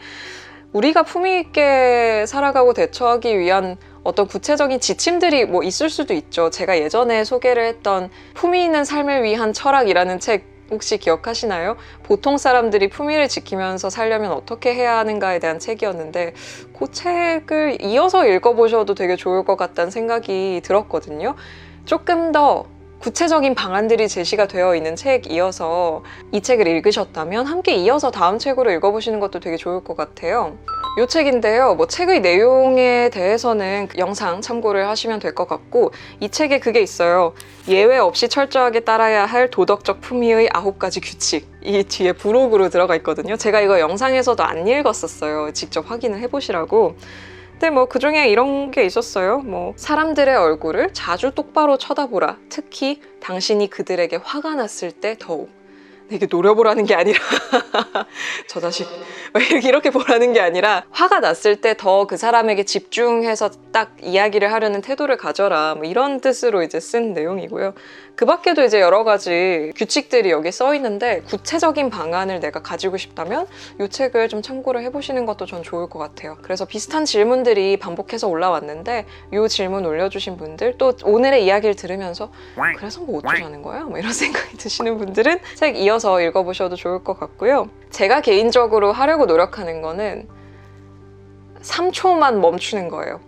우리가 품위 있게 살아가고 대처하기 위한 어떤 구체적인 지침들이 뭐 있을 수도 있죠. 제가 예전에 소개를 했던 품위 있는 삶을 위한 철학이라는 책 혹시 기억하시나요? 보통 사람들이 품위를 지키면서 살려면 어떻게 해야 하는가에 대한 책이었는데 그 책을 이어서 읽어보셔도 되게 좋을 것 같다는 생각이 들었거든요. 조금 더 구체적인 방안들이 제시가 되어 있는 책이어서 이 책을 읽으셨다면 함께 이어서 다음 책으로 읽어보시는 것도 되게 좋을 것 같아요. 이 책인데요. 뭐 책의 내용에 대해서는 영상 참고를 하시면 될 것 같고 이 책에 그게 있어요. 예외 없이 철저하게 따라야 할 도덕적 품위의 9가지 규칙. 이 뒤에 부록으로 들어가 있거든요. 제가 이거 영상에서도 안 읽었었어요. 직접 확인을 해보시라고. 근데 뭐 그중에 이런 게 있었어요. 뭐 사람들의 얼굴을 자주 똑바로 쳐다보라. 특히 당신이 그들에게 화가 났을 때 더욱. 이게 노려보라는 게 아니라 저 자식 이렇게 보라는 게 아니라 화가 났을 때 더 그 사람에게 집중해서 딱 이야기를 하려는 태도를 가져라 뭐 이런 뜻으로 이제 쓴 내용이고요. 그 밖에도 이제 여러 가지 규칙들이 여기 써 있는데 구체적인 방안을 내가 가지고 싶다면 이 책을 좀 참고를 해보시는 것도 전 좋을 것 같아요. 그래서 비슷한 질문들이 반복해서 올라왔는데 이 질문 올려주신 분들 또 오늘의 이야기를 들으면서 그래서 뭐 어쩌자는 거야? 뭐 이런 생각이 드시는 분들은 책 이어서 읽어보셔도 좋을 것 같고요. 제가 개인적으로 하려고 노력하는 거는 3초만 멈추는 거예요.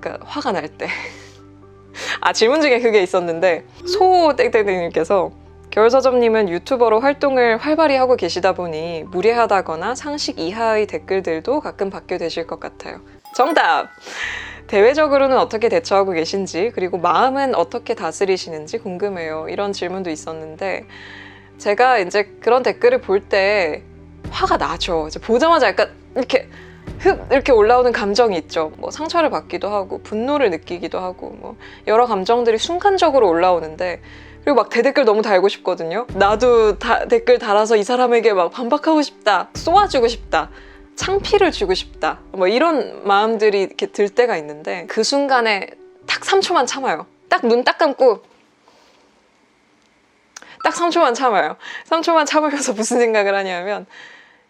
그러니까 화가 날 때. 질문 중에 그게 있었는데 소땡땡땡님께서 겨울서점님은 유튜버로 활동을 활발히 하고 계시다 보니 무례하다거나 상식 이하의 댓글들도 가끔 받게 되실 것 같아요. 정답! 대외적으로는 어떻게 대처하고 계신지 그리고 마음은 어떻게 다스리시는지 궁금해요. 이런 질문도 있었는데 제가 이제 그런 댓글을 볼 때 화가 나죠. 이제 보자마자 약간 이렇게 올라오는 감정이 있죠. 뭐 상처를 받기도 하고 분노를 느끼기도 하고 뭐 여러 감정들이 순간적으로 올라오는데 그리고 막 대댓글 너무 달고 싶거든요. 나도 댓글 달아서 이 사람에게 막 반박하고 싶다. 쏘아주고 싶다. 창피를 주고 싶다. 뭐 이런 마음들이 이렇게 들 때가 있는데 그 순간에 딱 3초만 참아요. 딱 눈 딱 감고 딱 3초만 참아요. 3초만 참으면서 무슨 생각을 하냐면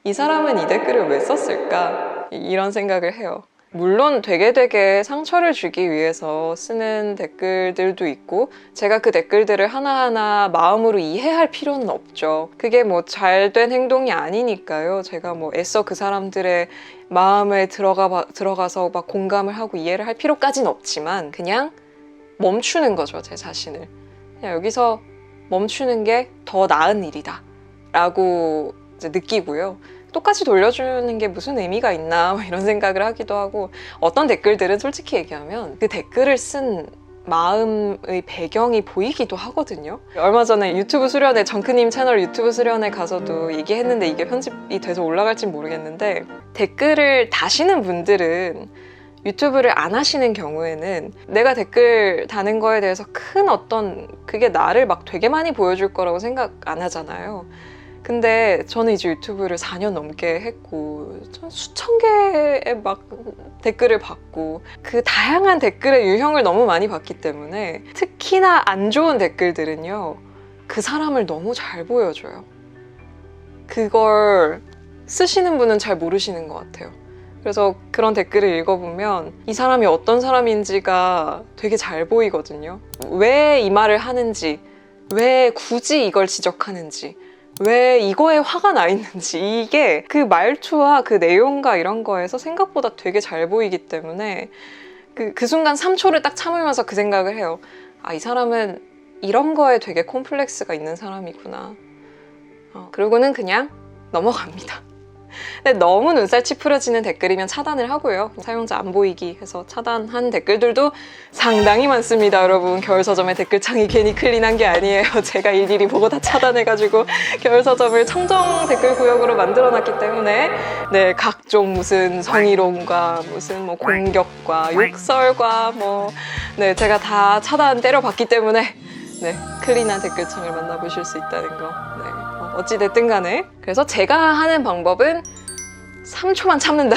이 사람은 이 댓글을 왜 썼을까? 이런 생각을 해요. 물론 되게 상처를 주기 위해서 쓰는 댓글들도 있고 제가 그 댓글들을 하나하나 마음으로 이해할 필요는 없죠. 그게 뭐 잘된 행동이 아니니까요. 제가 뭐 애써 그 사람들의 마음에 들어가서 막 공감을 하고 이해를 할 필요까지는 없지만 그냥 멈추는 거죠. 제 자신을. 그냥 여기서 멈추는 게 더 나은 일이다 라고 이제 느끼고요. 똑같이 돌려주는 게 무슨 의미가 있나 이런 생각을 하기도 하고 어떤 댓글들은 솔직히 얘기하면 그 댓글을 쓴 마음의 배경이 보이기도 하거든요. 얼마 전에 유튜브 수련회 정크님 채널 유튜브 수련회 가서도 얘기했는데 이게 편집이 돼서 올라갈진 모르겠는데 댓글을 다시는 분들은 유튜브를 안 하시는 경우에는 내가 댓글 다는 거에 대해서 큰 어떤 그게 나를 막 되게 많이 보여줄 거라고 생각 안 하잖아요. 근데 저는 이제 유튜브를 4년 넘게 했고 수천 개의 막 댓글을 받고 그 다양한 댓글의 유형을 너무 많이 봤기 때문에 특히나 안 좋은 댓글들은요 그 사람을 너무 잘 보여줘요. 그걸 쓰시는 분은 잘 모르시는 것 같아요. 그래서 그런 댓글을 읽어보면 이 사람이 어떤 사람인지가 되게 잘 보이거든요. 왜 이 말을 하는지, 왜 굳이 이걸 지적하는지, 왜 이거에 화가 나 있는지 이게 그 말투와 그 내용과 이런 거에서 생각보다 되게 잘 보이기 때문에 그 순간 3초를 딱 참으면서 그 생각을 해요. 이 사람은 이런 거에 되게 콤플렉스가 있는 사람이구나. 그러고는 그냥 넘어갑니다. 근데 너무 눈살 찌푸려지는 댓글이면 차단을 하고요. 사용자 안 보이기 해서 차단한 댓글들도 상당히 많습니다. 여러분 겨울서점의 댓글창이 괜히 클린한 게 아니에요. 제가 일일이 보고 다 차단해가지고 겨울서점을 청정 댓글 구역으로 만들어놨기 때문에 네 각종 무슨 성희롱과 무슨 뭐 공격과 욕설과 네 제가 다 차단 때려봤기 때문에 네 클린한 댓글창을 만나보실 수 있다는 거. 네. 어찌됐든 간에 그래서 제가 하는 방법은 3초만 참는다.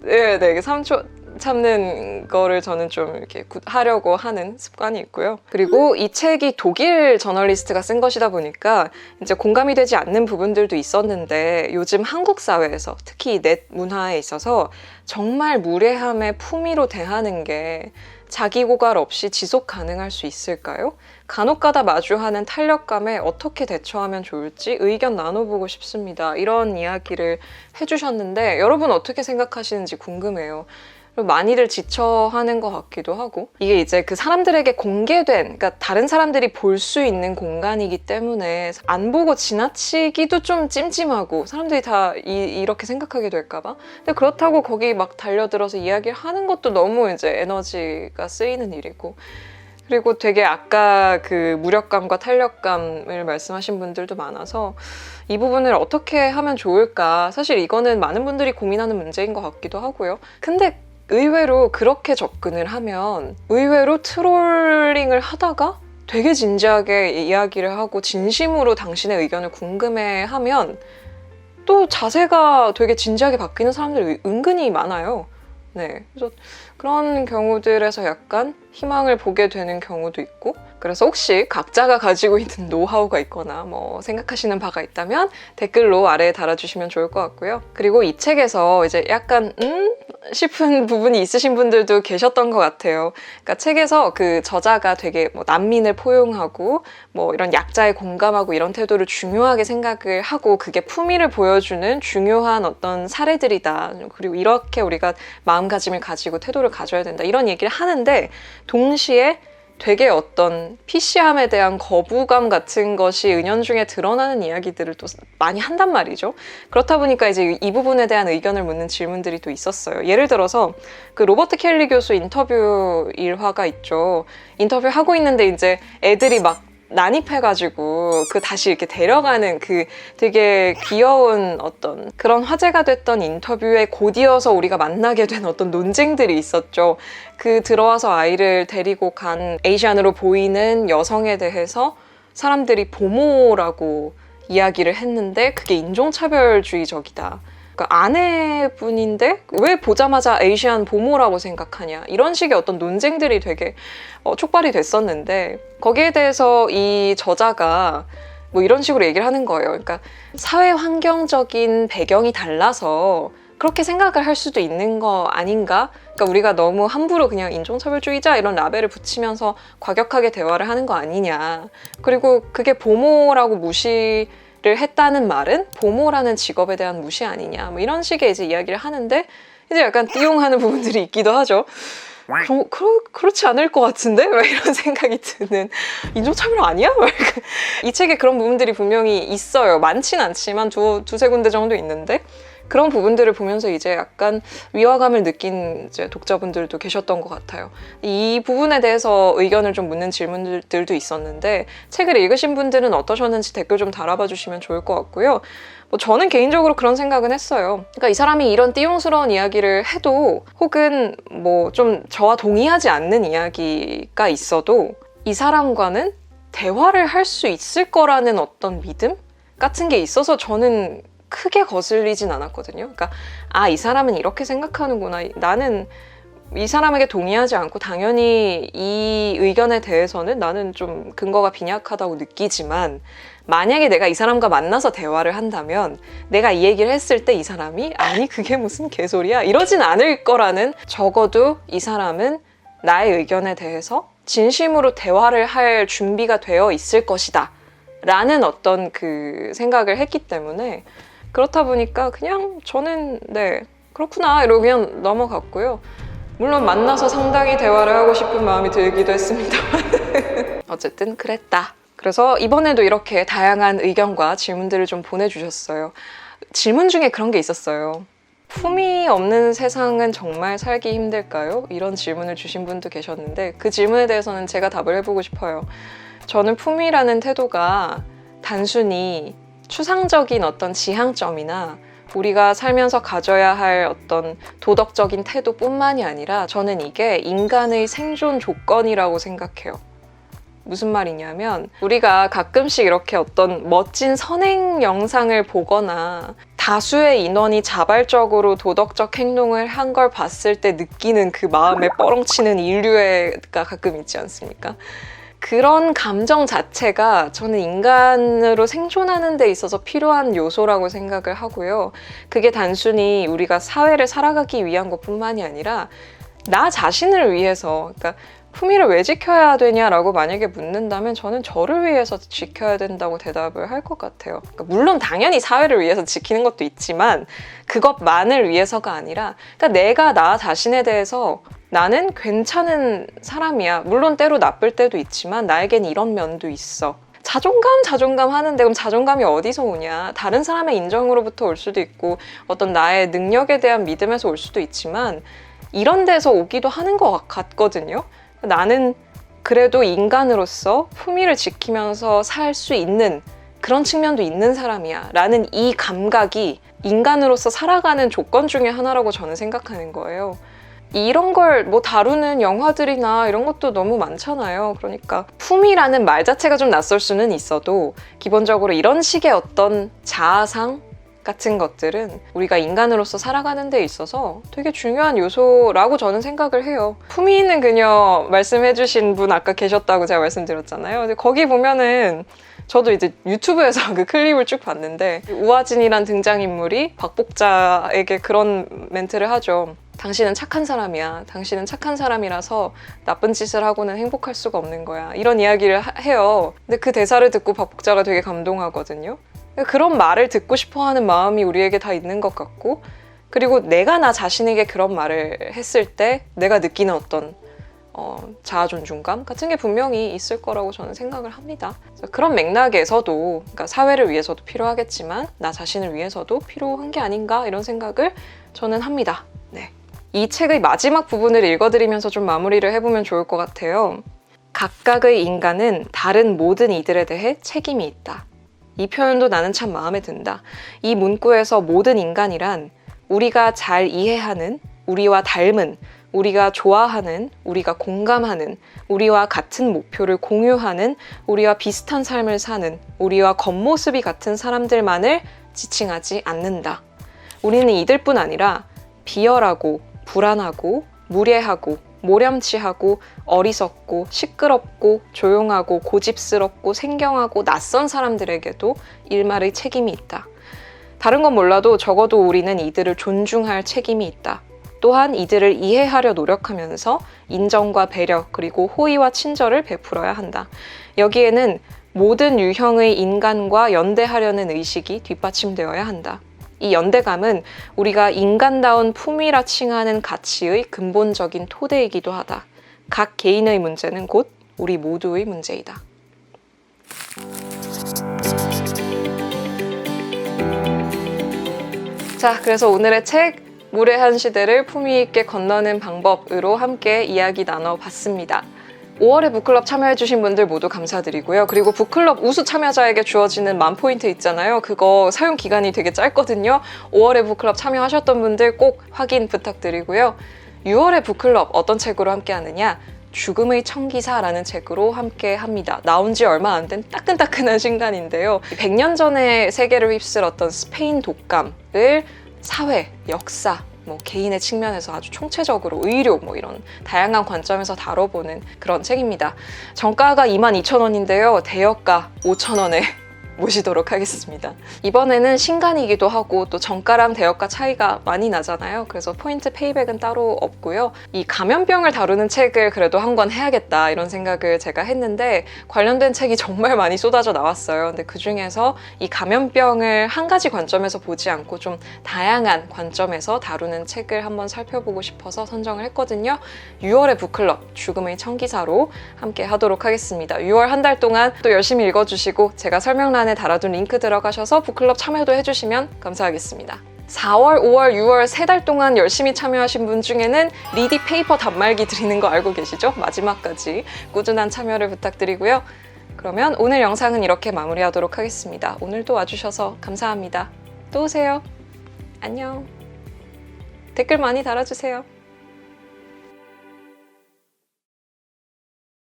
네, 3초 참는 거를 저는 좀 이렇게 하려고 하는 습관이 있고요. 그리고 이 책이 독일 저널리스트가 쓴 것이다 보니까 이제 공감이 되지 않는 부분들도 있었는데 요즘 한국 사회에서 특히 넷 문화에 있어서 정말 무례함에 품위로 대하는 게 자기 고갈 없이 지속 가능할 수 있을까요? 간혹가다 마주하는 탄력감에 어떻게 대처하면 좋을지 의견 나눠보고 싶습니다. 이런 이야기를 해주셨는데 여러분 어떻게 생각하시는지 궁금해요. 많이들 지쳐하는 것 같기도 하고 이게 이제 그 사람들에게 공개된 그러니까 다른 사람들이 볼 수 있는 공간이기 때문에 안 보고 지나치기도 좀 찜찜하고 사람들이 다 이렇게 생각하게 될까 봐 근데 그렇다고 거기 막 달려들어서 이야기를 하는 것도 너무 이제 에너지가 쓰이는 일이고 그리고 되게 아까 그 무력감과 탄력감을 말씀하신 분들도 많아서 이 부분을 어떻게 하면 좋을까 사실 이거는 많은 분들이 고민하는 문제인 것 같기도 하고요. 근데 의외로 그렇게 접근을 하면 의외로 트롤링을 하다가 되게 진지하게 이야기를 하고 진심으로 당신의 의견을 궁금해하면 또 자세가 되게 진지하게 바뀌는 사람들이 은근히 많아요. 네, 그래서 그런 경우들에서 약간 희망을 보게 되는 경우도 있고 그래서 혹시 각자가 가지고 있는 노하우가 있거나 뭐 생각하시는 바가 있다면 댓글로 아래에 달아주시면 좋을 것 같고요. 그리고 이 책에서 이제 약간 싶은 부분이 있으신 분들도 계셨던 것 같아요. 그러니까 책에서 그 저자가 되게 뭐 난민을 포용하고 뭐 이런 약자에 공감하고 이런 태도를 중요하게 생각을 하고 그게 품위를 보여주는 중요한 어떤 사례들이다. 그리고 이렇게 우리가 마음가짐을 가지고 태도를 가져야 된다. 이런 얘기를 하는데 동시에 되게 어떤 PC함에 대한 거부감 같은 것이 은연중에 드러나는 이야기들을 또 많이 한단 말이죠. 그렇다 보니까 이제 이 부분에 대한 의견을 묻는 질문들이 또 있었어요. 예를 들어서 그 로버트 켈리 교수 인터뷰 일화가 있죠. 인터뷰하고 있는데 이제 애들이 막 난입해가지고 그 다시 이렇게 데려가는 그 되게 귀여운 어떤 그런 화제가 됐던 인터뷰에 곧이어서 우리가 만나게 된 어떤 논쟁들이 있었죠. 그 들어와서 아이를 데리고 간 에이시안으로 보이는 여성에 대해서 사람들이 보모라고 이야기를 했는데 그게 인종차별주의적이다. 그러니까 아내분인데 왜 보자마자 에이시안 보모라고 생각하냐 이런 식의 어떤 논쟁들이 되게 촉발이 됐었는데 거기에 대해서 이 저자가 뭐 이런 식으로 얘기를 하는 거예요. 그러니까 사회 환경적인 배경이 달라서 그렇게 생각을 할 수도 있는 거 아닌가? 그러니까 우리가 너무 함부로 그냥 인종차별주의자 이런 라벨을 붙이면서 과격하게 대화를 하는 거 아니냐. 그리고 그게 보모라고 무시를 했다는 말은 보모라는 직업에 대한 무시 아니냐. 뭐 이런 식의 이제 이야기를 하는데 이제 약간 띠용하는 부분들이 있기도 하죠. 그렇지 않을 것 같은데? 막 이런 생각이 드는 인종차별 아니야? 이 책에 그런 부분들이 분명히 있어요. 많진 않지만 두세 군데 정도 있는데 그런 부분들을 보면서 이제 약간 위화감을 느낀 이제 독자분들도 계셨던 것 같아요. 이 부분에 대해서 의견을 좀 묻는 질문들도 있었는데 책을 읽으신 분들은 어떠셨는지 댓글 좀 달아봐 주시면 좋을 것 같고요. 뭐 저는 개인적으로 그런 생각은 했어요. 그러니까 이 사람이 이런 띄용스러운 이야기를 해도 혹은 뭐 좀 저와 동의하지 않는 이야기가 있어도 이 사람과는 대화를 할 수 있을 거라는 어떤 믿음 같은 게 있어서 저는 크게 거슬리진 않았거든요. 그러니까 이 사람은 이렇게 생각하는구나. 나는 이 사람에게 동의하지 않고 당연히 이 의견에 대해서는 나는 좀 근거가 빈약하다고 느끼지만 만약에 내가 이 사람과 만나서 대화를 한다면 내가 이 얘기를 했을 때 이 사람이 아니 그게 무슨 개소리야 이러진 않을 거라는 적어도 이 사람은 나의 의견에 대해서 진심으로 대화를 할 준비가 되어 있을 것이다 라는 어떤 그 생각을 했기 때문에 그렇다 보니까 그냥 저는 네 그렇구나 이러고 그냥 넘어갔고요. 물론 만나서 상당히 대화를 하고 싶은 마음이 들기도 했습니다. 어쨌든 그랬다. 그래서 이번에도 이렇게 다양한 의견과 질문들을 좀 보내주셨어요. 질문 중에 그런 게 있었어요. 품위 없는 세상은 정말 살기 힘들까요? 이런 질문을 주신 분도 계셨는데 그 질문에 대해서는 제가 답을 해보고 싶어요. 저는 품위라는 태도가 단순히 추상적인 어떤 지향점이나 우리가 살면서 가져야 할 어떤 도덕적인 태도뿐만이 아니라 저는 이게 인간의 생존 조건이라고 생각해요. 무슨 말이냐면 우리가 가끔씩 이렇게 어떤 멋진 선행 영상을 보거나 다수의 인원이 자발적으로 도덕적 행동을 한 걸 봤을 때 느끼는 그 마음에 뻐렁치는 인류애가 가끔 있지 않습니까? 그런 감정 자체가 저는 인간으로 생존하는 데 있어서 필요한 요소라고 생각을 하고요. 그게 단순히 우리가 사회를 살아가기 위한 것뿐만이 아니라 나 자신을 위해서, 그러니까 품위를 왜 지켜야 되냐라고 만약에 묻는다면 저는 저를 위해서 지켜야 된다고 대답을 할 것 같아요. 그러니까 물론 당연히 사회를 위해서 지키는 것도 있지만 그것만을 위해서가 아니라 그러니까 내가 나 자신에 대해서 나는 괜찮은 사람이야. 물론 때로 나쁠 때도 있지만 나에겐 이런 면도 있어. 자존감 하는데 그럼 자존감이 어디서 오냐? 다른 사람의 인정으로부터 올 수도 있고 어떤 나의 능력에 대한 믿음에서 올 수도 있지만 이런 데서 오기도 하는 것 같거든요. 나는 그래도 인간으로서 품위를 지키면서 살 수 있는 그런 측면도 있는 사람이야 라는 이 감각이 인간으로서 살아가는 조건 중에 하나라고 저는 생각하는 거예요. 이런 걸 뭐 다루는 영화들이나 이런 것도 너무 많잖아요. 그러니까 품위라는 말 자체가 좀 낯설 수는 있어도 기본적으로 이런 식의 어떤 자아상 같은 것들은 우리가 인간으로서 살아가는 데 있어서 되게 중요한 요소라고 저는 생각을 해요. 품위 있는 그녀 말씀해주신 분 아까 계셨다고 제가 말씀드렸잖아요. 근데 거기 보면은 저도 이제 유튜브에서 그 클립을 쭉 봤는데 우아진이란 등장인물이 박복자에게 그런 멘트를 하죠. 당신은 착한 사람이야. 당신은 착한 사람이라서 나쁜 짓을 하고는 행복할 수가 없는 거야. 이런 이야기를 해요. 근데 그 대사를 듣고 박복자가 되게 감동하거든요. 그런 말을 듣고 싶어하는 마음이 우리에게 다 있는 것 같고 그리고 내가 나 자신에게 그런 말을 했을 때 내가 느끼는 어떤 자아존중감 같은 게 분명히 있을 거라고 저는 생각을 합니다. 그런 맥락에서도 그러니까 사회를 위해서도 필요하겠지만 나 자신을 위해서도 필요한 게 아닌가 이런 생각을 저는 합니다. 네. 이 책의 마지막 부분을 읽어드리면서 좀 마무리를 해보면 좋을 것 같아요. 각각의 인간은 다른 모든 이들에 대해 책임이 있다. 이 표현도 나는 참 마음에 든다. 이 문구에서 모든 인간이란 우리가 잘 이해하는, 우리와 닮은, 우리가 좋아하는, 우리가 공감하는, 우리와 같은 목표를 공유하는, 우리와 비슷한 삶을 사는, 우리와 겉모습이 같은 사람들만을 지칭하지 않는다. 우리는 이들뿐 아니라 비열하고 불안하고 무례하고 모렴치하고 어리석고 시끄럽고 조용하고 고집스럽고 생경하고 낯선 사람들에게도 일말의 책임이 있다. 다른 건 몰라도 적어도 우리는 이들을 존중할 책임이 있다. 또한 이들을 이해하려 노력하면서 인정과 배려 그리고 호의와 친절을 베풀어야 한다. 여기에는 모든 유형의 인간과 연대하려는 의식이 뒷받침되어야 한다. 이 연대감은 우리가 인간다운 품위라 칭하는 가치의 근본적인 토대이기도 하다. 각 개인의 문제는 곧 우리 모두의 문제이다. 자, 그래서 오늘의 책 무례한 시대를 품위 있게 건너는 방법으로 함께 이야기 나눠봤습니다. 5월에 북클럽 참여해주신 분들 모두 감사드리고요. 그리고 북클럽 우수 참여자에게 주어지는 만포인트 있잖아요. 그거 사용 기간이 되게 짧거든요. 5월에 북클럽 참여하셨던 분들 꼭 확인 부탁드리고요. 6월에 북클럽 어떤 책으로 함께 하느냐? 죽음의 청기사라는 책으로 함께 합니다. 나온 지 얼마 안 된 따끈따끈한 신간인데요. 100년 전에 세계를 휩쓸었던 스페인 독감을 사회, 역사, 개인의 측면에서 아주 총체적으로 의료 이런 다양한 관점에서 다뤄보는 그런 책입니다. 정가가 22,000원인데요. 대여가 5,000원에 모시도록 하겠습니다. 이번에는 신간이기도 하고 또 정가랑 대여가 차이가 많이 나잖아요. 그래서 포인트 페이백은 따로 없고요. 이 감염병을 다루는 책을 그래도 한 권 해야겠다 이런 생각을 제가 했는데 관련된 책이 정말 많이 쏟아져 나왔어요. 근데 그중에서 이 감염병을 한 가지 관점에서 보지 않고 좀 다양한 관점에서 다루는 책을 한번 살펴보고 싶어서 선정을 했거든요. 6월의 북클럽 죽음의 청기사로 함께 하도록 하겠습니다. 6월 한 달 동안 또 열심히 읽어주시고 제가 설명란에 달아둔 링크 들어가셔서 북클럽 참여도 해주시면 감사하겠습니다. 4월, 5월, 6월 3달 동안 열심히 참여하신 분 중에는 리디 페이퍼 단말기 드리는 거 알고 계시죠? 마지막까지 꾸준한 참여를 부탁드리고요. 그러면 오늘 영상은 이렇게 마무리하도록 하겠습니다. 오늘도 와주셔서 감사합니다. 또 오세요. 안녕. 댓글 많이 달아주세요.